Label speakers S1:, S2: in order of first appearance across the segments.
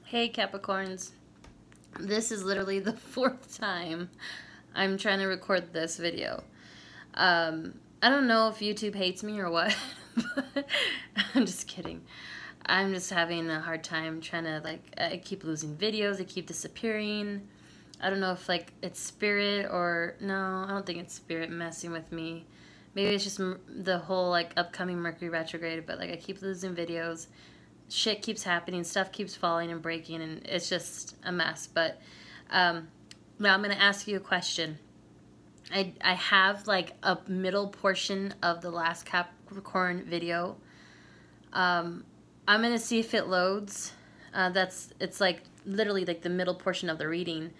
S1: Hey Capricorns, this is literally the fourth time I'm trying to record this video. I don't know if YouTube hates me or what, but I'm just kidding. I'm just having a hard time trying to, I keep losing videos, they keep disappearing. I don't know if, it's spirit or, no, I don't think it's spirit messing with me. Maybe it's just the whole, upcoming Mercury retrograde, but, I keep losing videos. Shit keeps happening, stuff keeps falling and breaking, and it's just a mess. But now I'm going to ask you a question. I have, a middle portion of the last Capricorn video. I'm going to see if it loads. It's, literally, the middle portion of the reading.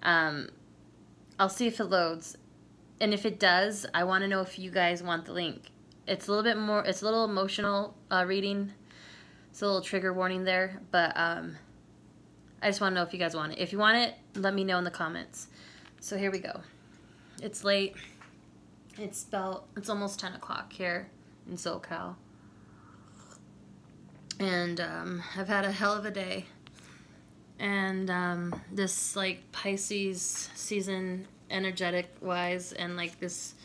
S1: I'll see if it loads. And if it does, I want to know if you guys want the link. It's a little bit more, it's a little emotional reading. It's a little trigger warning there, but I just want to know if you guys want it. If you want it, let me know in the comments. So here we go. It's late. It's almost 10 o'clock here in SoCal. And I've had a hell of a day. And this Pisces season energetic wise and this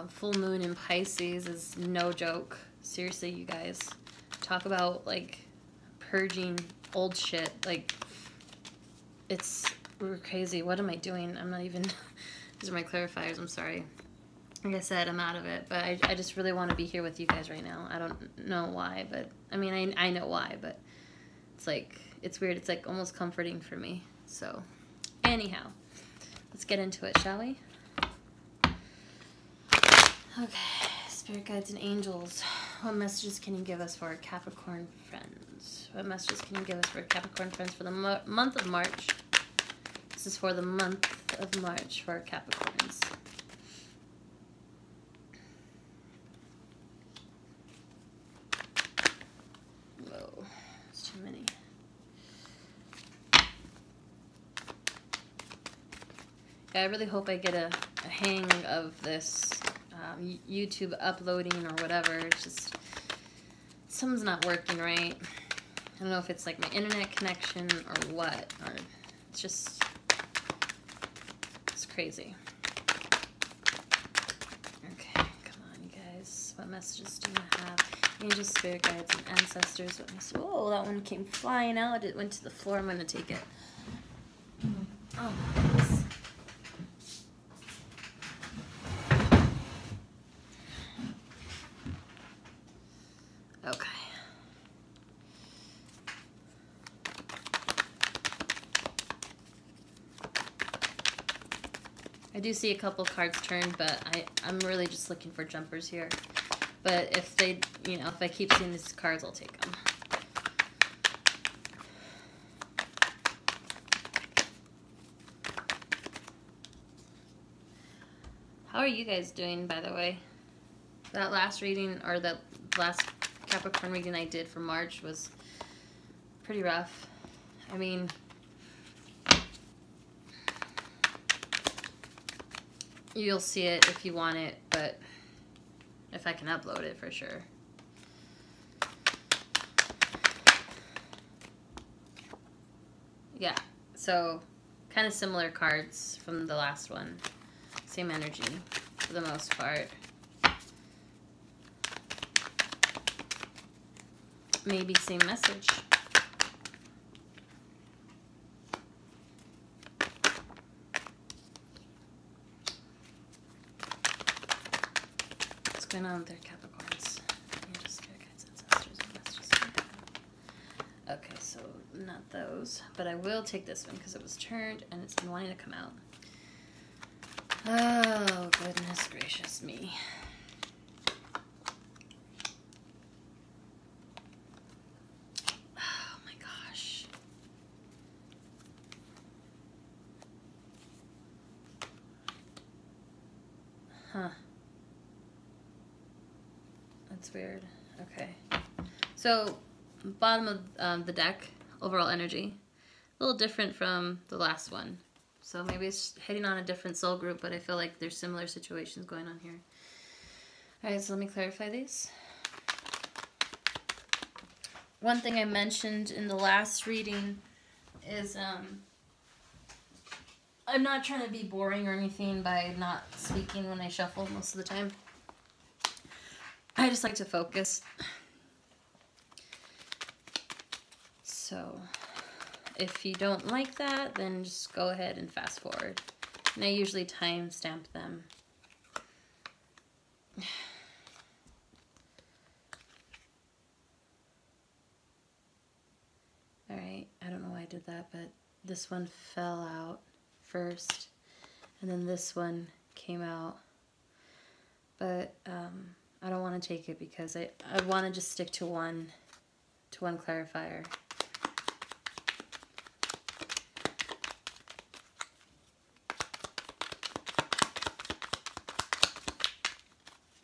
S1: full moon in Pisces is no joke. Seriously, you guys. Talk about purging old shit. We're crazy. What am I doing? I'm not even these are my clarifiers. I'm sorry. Like I said, I'm out of it, but I just really want to be here with you guys right now. I don't know why, but I mean I know why, but it's weird. It's almost comforting for me. So anyhow, let's get into it, shall we? Okay. Spirit guides and angels, what messages can you give us for our Capricorn friends? What messages can you give us for our Capricorn friends for the month of March? This is for the month of March for our Capricorns. Whoa, it's too many. Yeah, I really hope I get a hang of this YouTube uploading or whatever. It's just something's not working right. I don't know if it's my internet connection or what, or it's crazy. Okay, come on, you guys. What messages do you have? Angels, spirit guides, and ancestors. What message? Oh, that one came flying out. It went to the floor. I'm going to take it. Oh, goodness. Okay. I do see a couple cards turned, but I'm really just looking for jumpers here. But if they, if I keep seeing these cards, I'll take them. How are you guys doing, by the way? That last reading, or that last Capricorn reading I did for March was pretty rough. I mean, you'll see it if you want it, but if I can upload it for sure. Yeah, so kind of similar cards from the last one. Same energy for the most part. Maybe same message. What's going on with their Capricorns? Angels, spirit guides, ancestors, and messages. Okay, so not those, but I will take this one because it was turned and it's been wanting to come out. Oh, goodness gracious me. Huh. That's weird. Okay. So, bottom of the deck, overall energy. A little different from the last one. So maybe it's hitting on a different soul group, but I feel like there's similar situations going on here. Alright, so let me clarify these. one thing I mentioned in the last reading is I'm not trying to be boring or anything by not speaking when I shuffle most of the time. I just like to focus. So if you don't like that, then just go ahead and fast forward. And I usually time stamp them. Alright, I don't know why I did that, but this one fell out first, and then this one came out. But I don't want to take it because I want to just stick to one clarifier.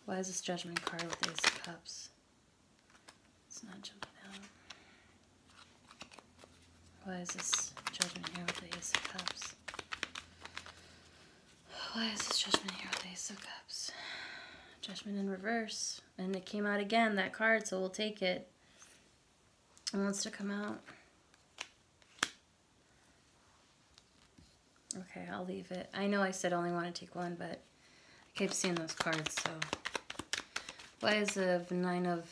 S1: Why is this Judgment card with the Ace of Cups? It's not jumping out. Why is this Judgment here with the Ace of Cups? Why is this Judgment here with the Ace of Cups? Judgment in reverse. And it came out again, that card, so we'll take it. It wants to come out. Okay, I'll leave it. I know I said I only want to take one, but I keep seeing those cards, so. Why is the Nine of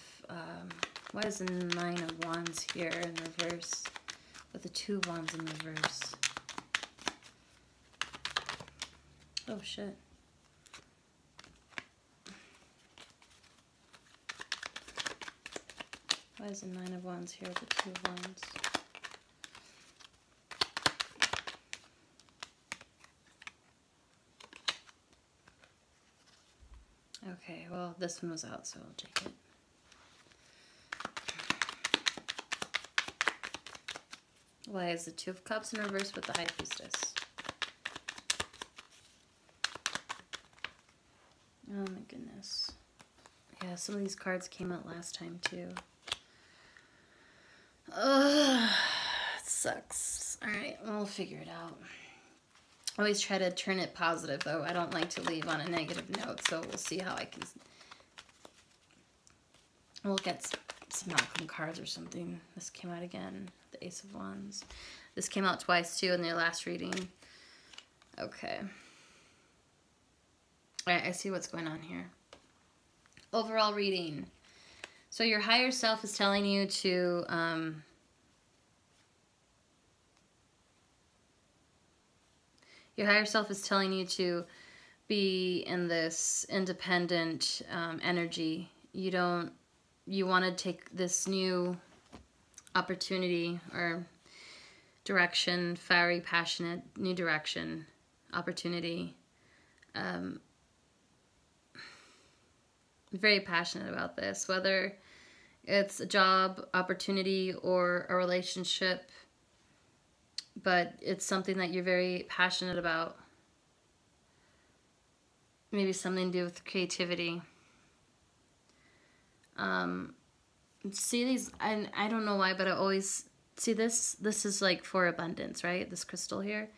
S1: Wands here in reverse with the 2 Wands in reverse? Oh shit. Why is the 9 of Wands here with the 2 Wands? Okay, well, this one was out, so I'll take it. Why is the 2 of Cups in reverse with the High Priestess? Oh my goodness. Yeah, some of these cards came out last time too. Ugh, it sucks. Alright, we'll figure it out. I always try to turn it positive, though. I don't like to leave on a negative note, so we'll see how I can... We'll get some outcome cards or something. This came out again, the Ace of Wands. This came out twice, too, in their last reading. Okay. Alright, I see what's going on here. Overall reading. So your higher self is telling you to... Your higher self is telling you to be in this independent energy. You want to take this new opportunity or direction, fiery, passionate, new direction, opportunity. Very passionate about this, whether it's a job opportunity or a relationship. But it's something that you're very passionate about. Maybe something to do with creativity. See these, I don't know why, but I always see this. This is like for abundance, right? This crystal here.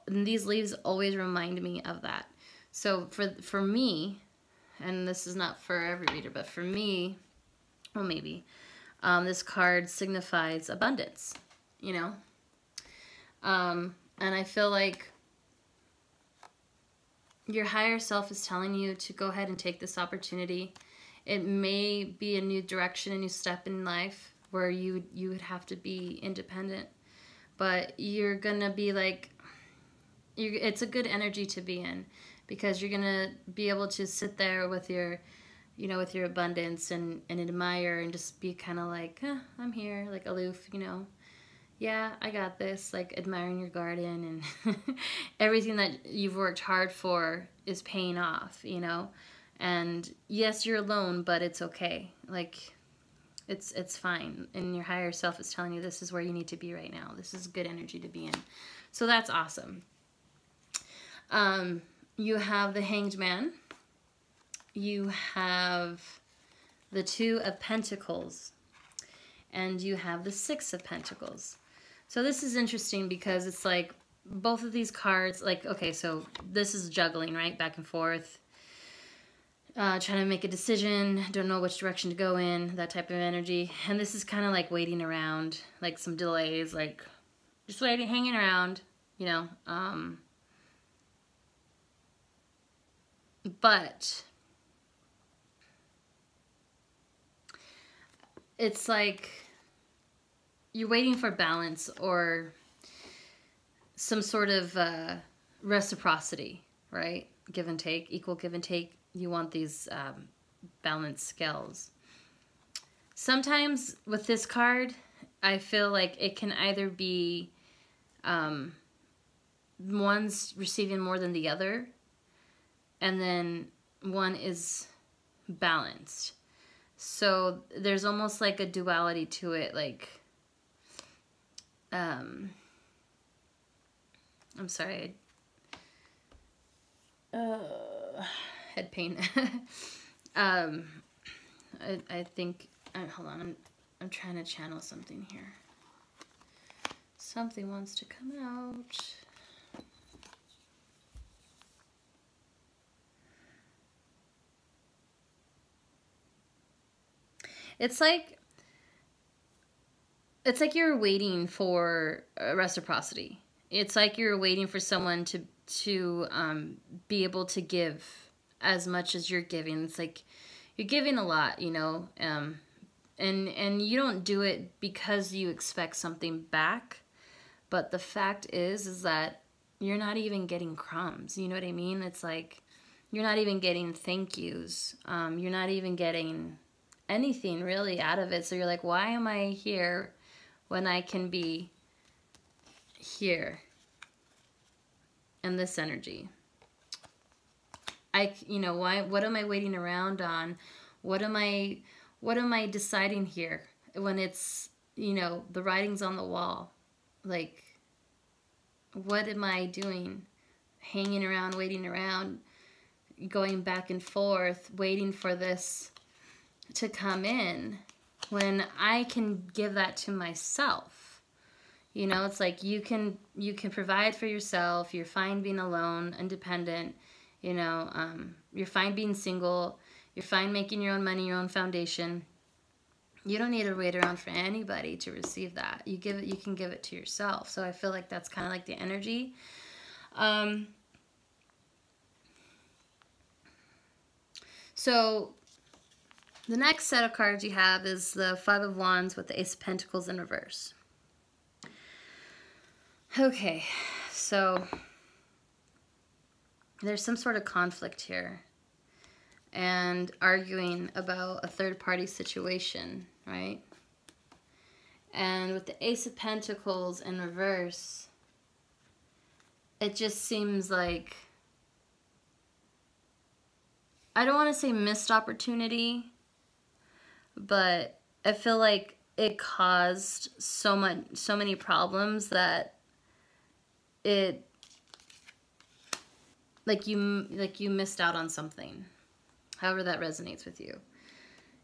S1: These leaves always remind me of that. So for me, and this is not for every reader, but for me, well maybe, this card signifies abundance, you know? And I feel like your higher self is telling you to go ahead and take this opportunity. It may be a new direction, a new step in life where you would have to be independent, but you're gonna be like, it's a good energy to be in because you're gonna be able to sit there with your, you know, with your abundance and admire and just be kind of like, I'm here, like aloof, you know. Yeah, I got this, like admiring your garden and everything that you've worked hard for is paying off, you know? And yes, you're alone, but it's okay. Like, it's fine. And your higher self is telling you this is where you need to be right now. This is good energy to be in. So that's awesome. You have the Hanged Man. You have the 2 of Pentacles. And you have the 6 of Pentacles. So this is interesting because it's like both of these cards, like, okay, so this is juggling, right? Back and forth. trying to make a decision, don't know which direction to go in, that type of energy. And this is kind of like waiting around, like some delays, like just waiting, hanging around, you know. But it's like you're waiting for balance or some sort of reciprocity, right? Give and take, equal give and take. You want these balanced scales. Sometimes with this card, I feel like it can either be one's receiving more than the other, and then one is balanced. So there's almost like a duality to it, like, I'm sorry, head pain. I think, hold on, I'm trying to channel something here. Something wants to come out. It's like you're waiting for reciprocity. It's like you're waiting for someone to be able to give as much as you're giving. It's like you're giving a lot, you know, and you don't do it because you expect something back. But the fact is that you're not even getting crumbs. You know what I mean? It's like you're not even getting thank yous. You're not even getting anything really out of it. So you're like, why am I here when I can be here in this energy? You know, what am I waiting around on? What am I deciding here when it's, you know, the writing's on the wall? Like, what am I doing? Hanging around, waiting around, going back and forth, waiting for this to come in when I can give that to myself. You know, it's like you can provide for yourself. You're fine being alone, independent. You know, you're fine being single. You're fine making your own money, your own foundation. You don't need to wait around for anybody to receive that. You can give it to yourself. So I feel like that's kind of like the energy. So the next set of cards you have is the Five of Wands with the Ace of Pentacles in reverse. Okay, so there's some sort of conflict here and arguing about a third-party situation, right? And with the Ace of Pentacles in reverse, it just seems like, I don't want to say missed opportunity, but I feel like it caused so many problems that it, like you missed out on something. However that resonates with you.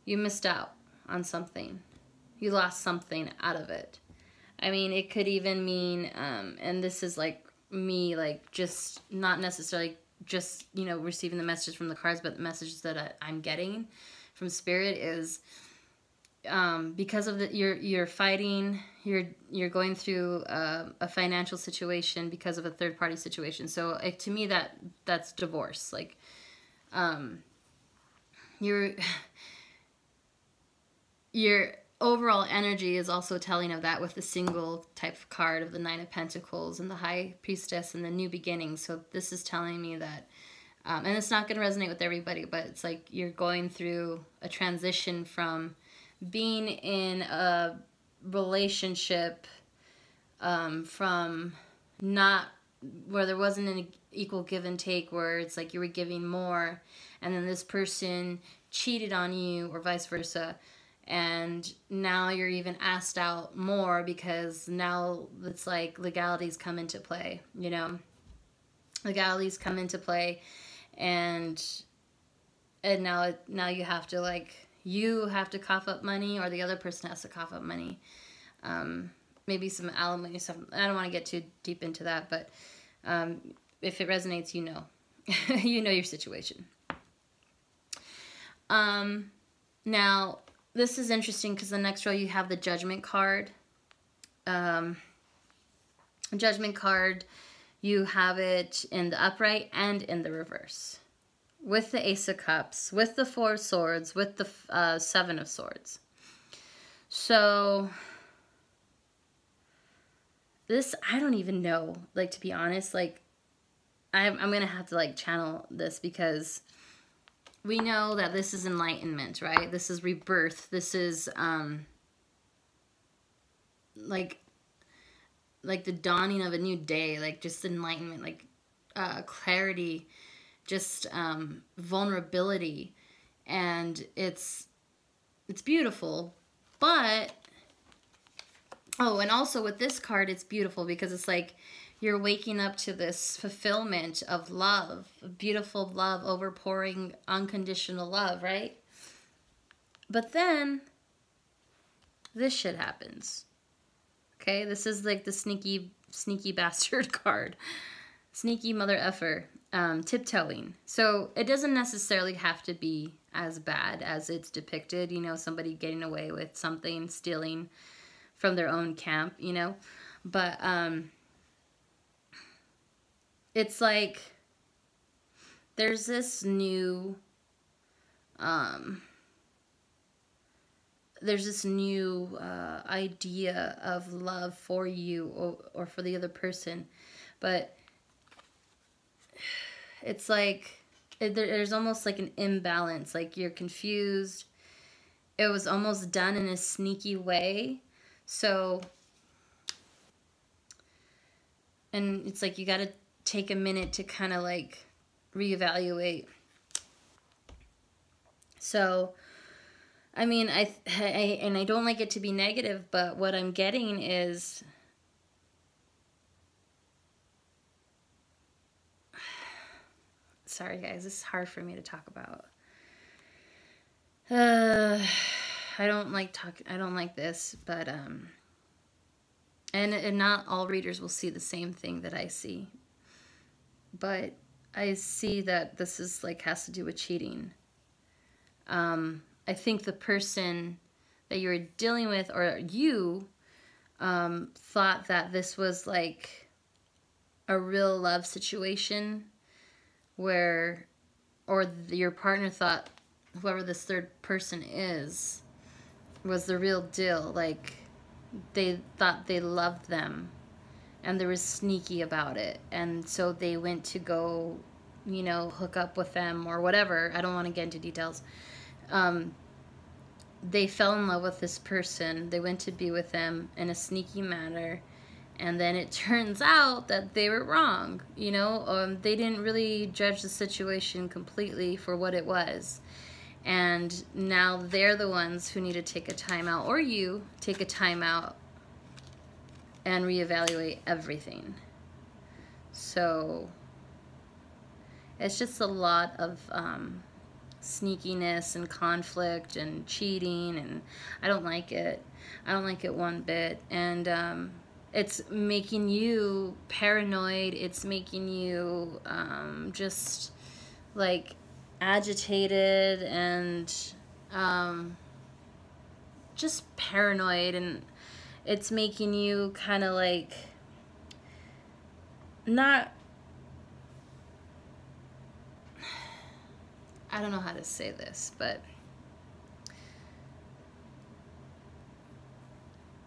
S1: You missed out on something. You lost something out of it. I mean, it could even mean, and this is like me, like just not necessarily just, you know, receiving the messages from the cards, but the messages that I'm getting from Spirit is, because of you're fighting, you're going through a financial situation because of a third party situation. So to me that's divorce. Like, your overall energy is also telling of that with the single type of card of the Nine of Pentacles and the High Priestess and the new beginning. So this is telling me that, and it's not going to resonate with everybody, but it's like you're going through a transition from being in a relationship, from not, where there wasn't an equal give and take, where it's like you were giving more and then this person cheated on you or vice versa. And now you're even asked out more because now it's like legalities come into play, you know, legalities come into play, and now you have to, like, you have to cough up money, or the other person has to cough up money. Maybe some alimony stuff. I don't want to get too deep into that, but if it resonates, you know, you know your situation. Now, this is interesting because the next row you have the Judgment card. Judgment card, you have it in the upright and in the reverse. With the Ace of Cups, with the Four of Swords, with the Seven of Swords. So, this, I don't even know, like, to be honest, like, I'm going to have to, like, channel this because we know that this is enlightenment, right? This is rebirth. This is, like the dawning of a new day, like, just enlightenment, like, clarity, just, vulnerability. And it's beautiful, but, oh, and also with this card, it's beautiful because it's like you're waking up to this fulfillment of love, beautiful love, overpouring, unconditional love, right? But then this shit happens. Okay, this is like the sneaky bastard card. Sneaky mother effer, tiptoeing. So it doesn't necessarily have to be as bad as it's depicted, you know, somebody getting away with something, stealing from their own camp, you know. But it's like there's this new idea of love for you or for the other person, but it's like there's almost like an imbalance, like you're confused. It was almost done in a sneaky way, so, and it's like you got to take a minute to kind of like reevaluate. So, I mean, I don't like it to be negative, but what I'm getting is, sorry guys, this is hard for me to talk about. I don't like this, but and not all readers will see the same thing that I see. But I see that this is like has to do with cheating. I think the person that you were dealing with, or you, thought that this was like a real love situation where, or your partner thought whoever this third person is was the real deal. Like they thought they loved them and they were sneaky about it. And so they went to go, you know, hook up with them or whatever. I don't want to get into details. They fell in love with this person. They went to be with them in a sneaky manner. And then it turns out that they were wrong. You know, they didn't really judge the situation completely for what it was. And now they're the ones who need to take a time out, or you take a time out and reevaluate everything. So it's just a lot of sneakiness and conflict and cheating, and I don't like it. I don't like it one bit. And it's making you paranoid. It's making you just like agitated and just paranoid, and it's making you kind of like not, I don't know how to say this, but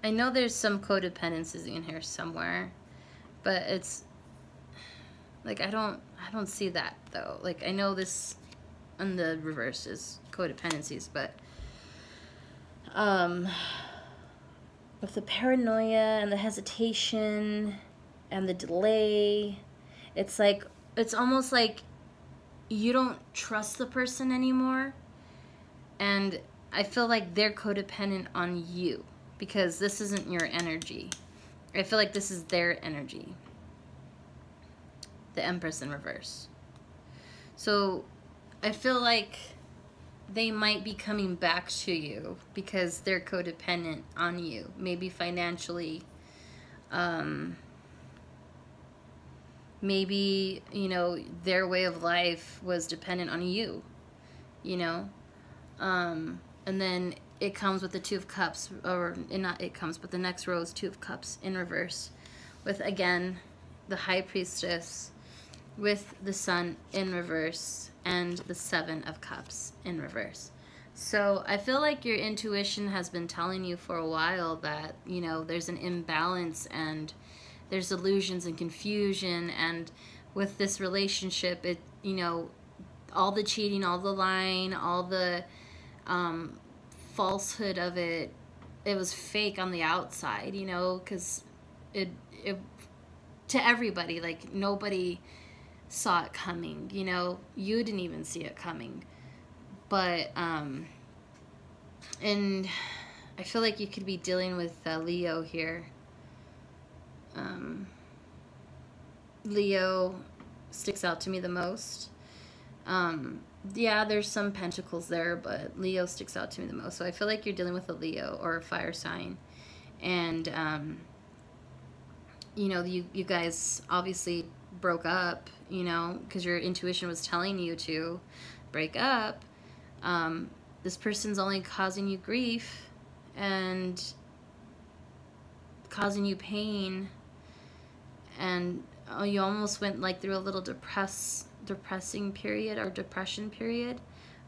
S1: I know there's some codependencies in here somewhere, but it's like I don't see that though. Like I know this on the reverse is codependencies, but with the paranoia and the hesitation and the delay, it's like, it's almost like you don't trust the person anymore, and I feel like they're codependent on you because this isn't your energy. I feel like this is their energy. The Empress in reverse. So I feel like they might be coming back to you because they're codependent on you. Maybe financially. Maybe, you know, their way of life was dependent on you. You know? And then it comes with the Two of Cups, or not it comes, but the next row is Two of Cups in reverse, with again the High Priestess, with the Sun in reverse, and the Seven of Cups in reverse. So I feel like your intuition has been telling you for a while that, you know, there's an imbalance and there's illusions and confusion, and with this relationship, it, you know, all the cheating, all the lying, all the falsehood of it, it was fake on the outside, you know, because it to everybody, like, nobody saw it coming, you know, you didn't even see it coming. But and I feel like you could be dealing with Leo here. Leo sticks out to me the most. Yeah, there's some pentacles there, but Leo sticks out to me the most. So I feel like you're dealing with a Leo or a fire sign. And, you know, you guys obviously broke up, you know, because your intuition was telling you to break up. This person's only causing you grief and causing you pain, and you almost went like through a little depressing period or depression period,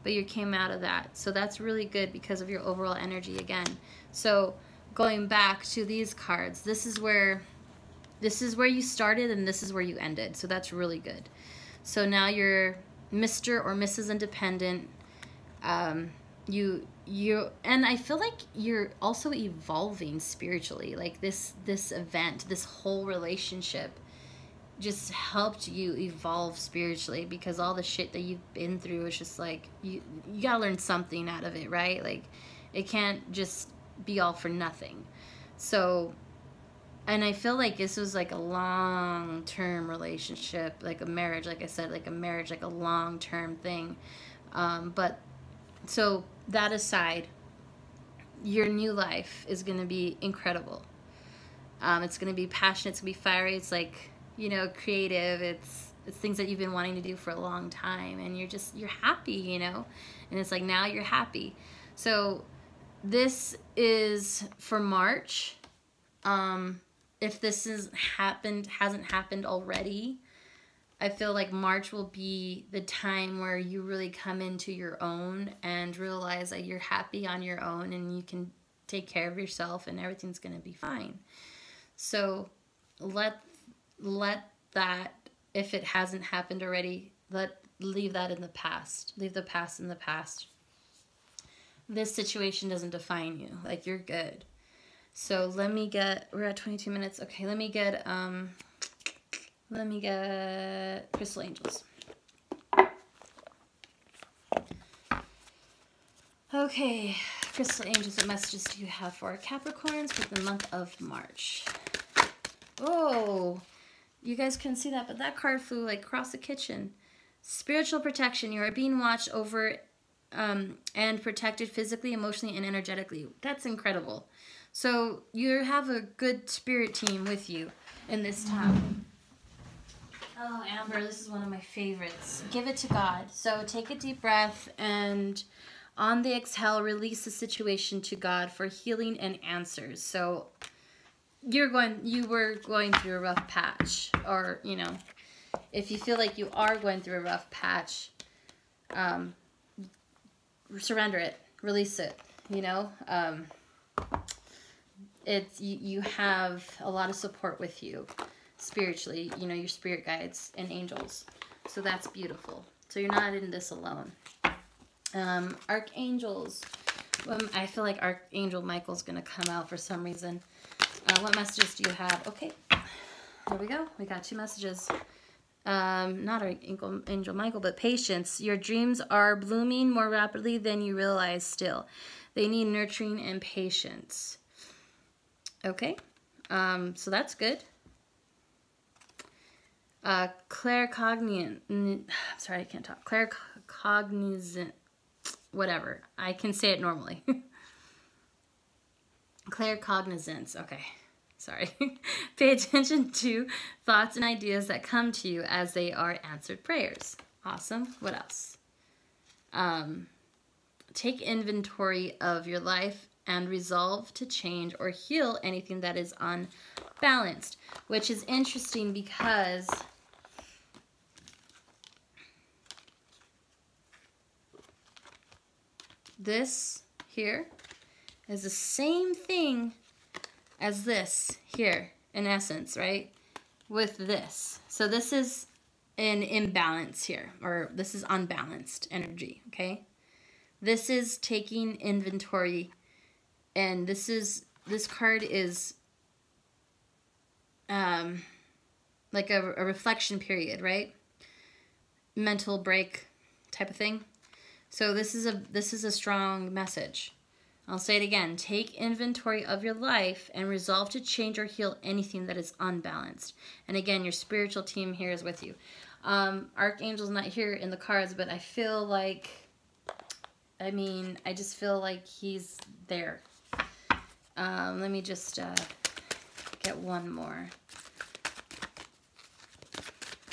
S1: but you came out of that. So that's really good because of your overall energy again. So going back to these cards, this is where you started and this is where you ended. So that's really good. So now you're Mr. or Mrs. Independent. And I feel like you're also evolving spiritually. Like this event, this whole relationship just helped you evolve spiritually, because all the shit that you've been through is just like, you gotta learn something out of it, right? Like, it can't just be all for nothing. So, and I feel like this was like a long-term relationship, like a marriage, like I said, like a marriage, like a long-term thing. But so that aside, your new life is going to be incredible. It's going to be passionate, it's going to be fiery, it's like, you know, creative, it's things that you've been wanting to do for a long time, and you're happy, you know, and it's like now you're happy. So this is for March. If this hasn't happened already, I feel like March will be the time where you really come into your own and realize that you're happy on your own and you can take care of yourself and everything's going to be fine. So let that, if it hasn't happened already, leave that in the past. Leave the past in the past. This situation doesn't define you. Like, you're good. So let me get, we're at 22 minutes. Okay, let me get Crystal Angels. Okay, Crystal Angels, what messages do you have for Capricorns for the month of March? Oh, you guys couldn't see that, but that card flew like across the kitchen. Spiritual protection. You are being watched over and protected physically, emotionally, and energetically. That's incredible. So you have a good spirit team with you in this time. Oh, Amber, this is one of my favorites. Give it to God. So take a deep breath, and on the exhale, release the situation to God for healing and answers. So you were going through a rough patch, or, you know, if you feel like you are going through a rough patch, surrender it, release it, you know. You have a lot of support with you spiritually, you know, your spirit guides and angels. So that's beautiful. So you're not in this alone. Archangels. I feel like Archangel Michael's going to come out for some reason. What messages do you have? Okay, there we go. We got 2 messages. Not Archangel Michael, but patience. Your dreams are blooming more rapidly than you realize still. They need nurturing and patience. Okay, so that's good. Claircognizant. Sorry, I can't talk. Claircognizant. Whatever. I can say it normally. Claircognizance. Okay. Sorry. Pay attention to thoughts and ideas that come to you as they are answered prayers. Awesome. What else? take inventory of your life and resolve to change or heal anything that is unbalanced, which is interesting because this here is the same thing as this here, in essence, right? With this. So this is an imbalance here, or this is unbalanced energy, okay? This is taking inventory, and this card is like a reflection period, right? Mental break type of thing. So this is a strong message. I'll say it again. Take inventory of your life and resolve to change or heal anything that is unbalanced. And again, your spiritual team here is with you. Archangel's not here in the cards, but I feel like, I just feel like he's there. Let me just get one more.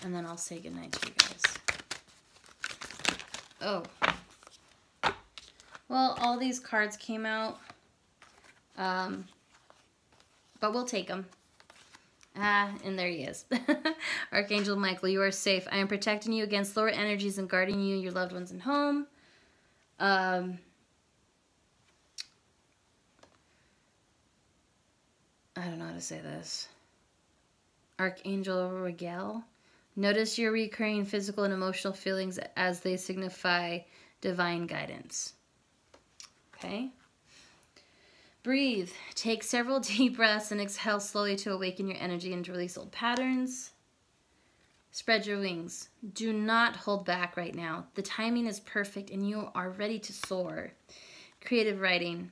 S1: And then I'll say goodnight to you guys. Oh. Well, all these cards came out, but we'll take them. And there he is. Archangel Michael, you are safe. I am protecting you against lower energies and guarding you, your loved ones, and home. I don't know how to say this. Archangel Regal, notice your recurring physical and emotional feelings as they signify divine guidance. Okay. Breathe. Take several deep breaths and exhale slowly to awaken your energy and to release old patterns. Spread your wings. Do not hold back right now. The timing is perfect and you are ready to soar. Creative writing.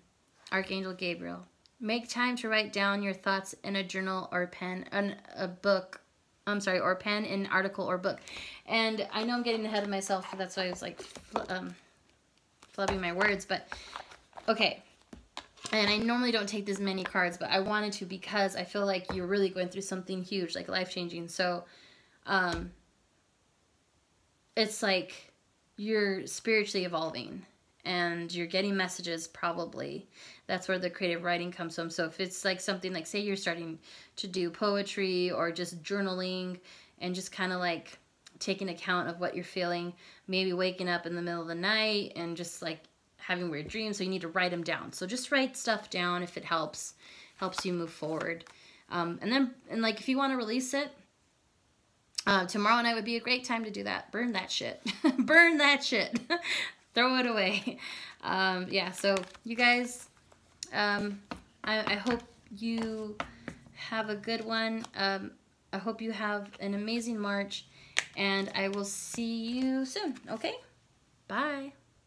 S1: Archangel Gabriel. Make time to write down your thoughts in a journal or pen, or pen in an article or book. And I know I'm getting ahead of myself, that's why I was like flubbing my words, but okay. And I normally don't take this many cards, but I wanted to because I feel like you're really going through something huge, like life-changing. So it's like you're spiritually evolving and you're getting messages probably. That's where the creative writing comes from. So if it's like something like, say you're starting to do poetry or just journaling and just kind of like taking account of what you're feeling, maybe waking up in the middle of the night and just like having weird dreams, so you need to write them down. So just write stuff down if it helps you move forward. And like if you want to release it, tomorrow night would be a great time to do that. Burn that shit. Burn that shit. Throw it away. Yeah, so you guys, I hope you have a good one. I hope you have an amazing March, and I will see you soon, okay? Bye.